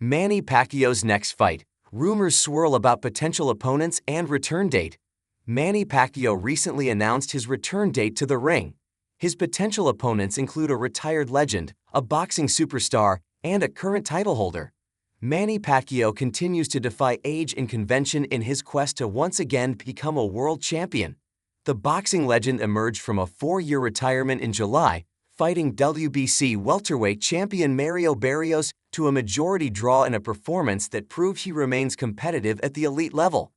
Manny Pacquiao's next fight. Rumors swirl about potential opponents and return date. Manny Pacquiao recently announced his return date to the ring. His potential opponents include a retired legend, a boxing superstar, and a current title holder. Manny Pacquiao continues to defy age and convention in his quest to once again become a world champion. The boxing legend emerged from a 4-year retirement in July, fighting WBC welterweight champion Mario Barrios to a majority draw in a performance that proved he remains competitive at the elite level.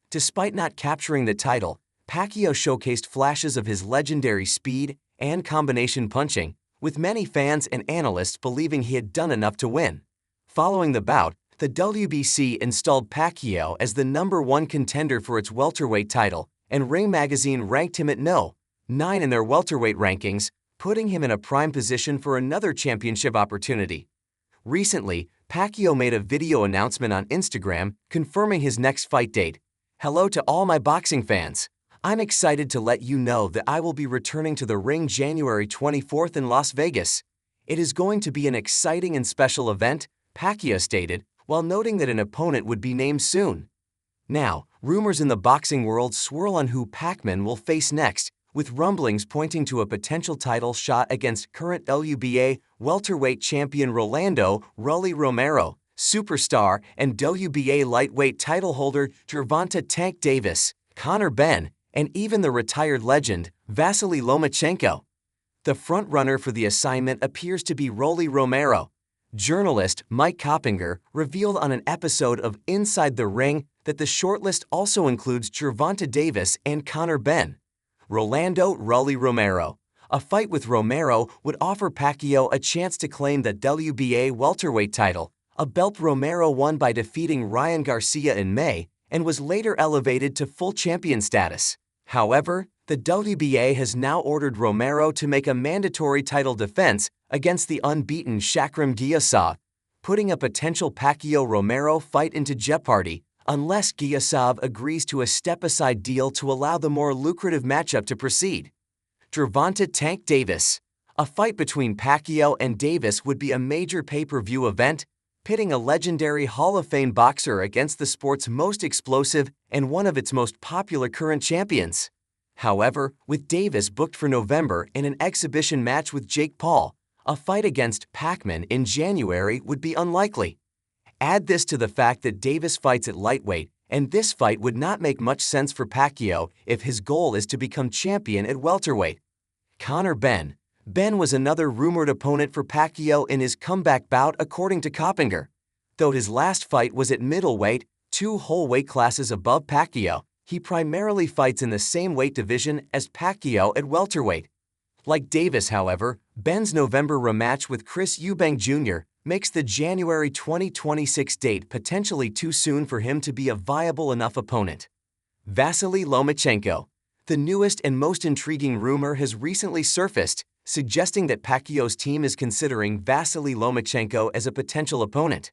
Despite not capturing the title, Pacquiao showcased flashes of his legendary speed and combination punching, with many fans and analysts believing he had done enough to win. Following the bout, the WBC installed Pacquiao as the #1 contender for its welterweight title, and Ring Magazine ranked him at No. 9 in their welterweight rankings, putting him in a prime position for another championship opportunity. Recently, Pacquiao made a video announcement on Instagram confirming his next fight date. "Hello to all my boxing fans. I'm excited to let you know that I will be returning to the ring January 24th in Las Vegas. It is going to be an exciting and special event," Pacquiao stated, while noting that an opponent would be named soon. Now, rumors in the boxing world swirl on who Pacman will face next, with rumblings pointing to a potential title shot against current WBA welterweight champion Rolando "Rolly" Romero, superstar and WBA lightweight title holder Gervonta "Tank" Davis, Conor Benn, and even the retired legend Vasily Lomachenko. The frontrunner for the assignment appears to be Rolly Romero. Journalist Mike Coppinger revealed on an episode of Inside the Ring that the shortlist also includes Gervonta Davis and Conor Benn. Rolando "Rolly" Romero. A fight with Romero would offer Pacquiao a chance to claim the WBA welterweight title, a belt Romero won by defeating Ryan Garcia in May and was later elevated to full champion status. However, the WBA has now ordered Romero to make a mandatory title defense against the unbeaten Shakram Giyasov, putting a potential Pacquiao-Romero fight into jeopardy unless Giyasov agrees to a step-aside deal to allow the more lucrative matchup to proceed. Gervonta "Tank" Davis. A fight between Pacquiao and Davis would be a major pay-per-view event, pitting a legendary Hall of Fame boxer against the sport's most explosive and one of its most popular current champions. However, with Davis booked for November in an exhibition match with Jake Paul, a fight against Pacman in January would be unlikely. Add this to the fact that Davis fights at lightweight, and this fight would not make much sense for Pacquiao if his goal is to become champion at welterweight. Conor Benn. Benn was another rumored opponent for Pacquiao in his comeback bout, according to Coppinger. Though his last fight was at middleweight, 2 whole weight classes above Pacquiao, he primarily fights in the same weight division as Pacquiao at welterweight. Like Davis, however, Benn's November rematch with Chris Eubank Jr. makes the January 2026 date potentially too soon for him to be a viable enough opponent. Vasily Lomachenko. The newest and most intriguing rumor has recently surfaced, suggesting that Pacquiao's team is considering Vasily Lomachenko as a potential opponent.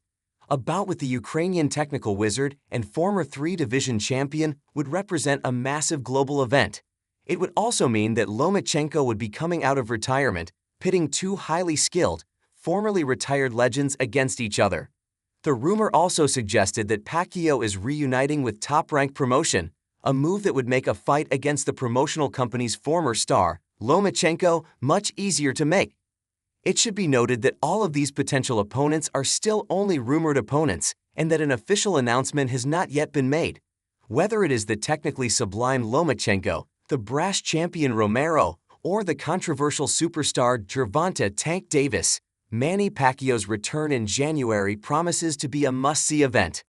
A bout with the Ukrainian technical wizard and former 3-division champion would represent a massive global event. It would also mean that Lomachenko would be coming out of retirement, pitting 2 highly skilled, formerly retired legends against each other. The rumor also suggested that Pacquiao is reuniting with Top Rank Promotion, a move that would make a fight against the promotional company's former star, Lomachenko, much easier to make. It should be noted that all of these potential opponents are still only rumored opponents, and that an official announcement has not yet been made. Whether it is the technically sublime Lomachenko, the brash champion Romero, or the controversial superstar Gervonta "Tank" Davis, Manny Pacquiao's return in January promises to be a must-see event.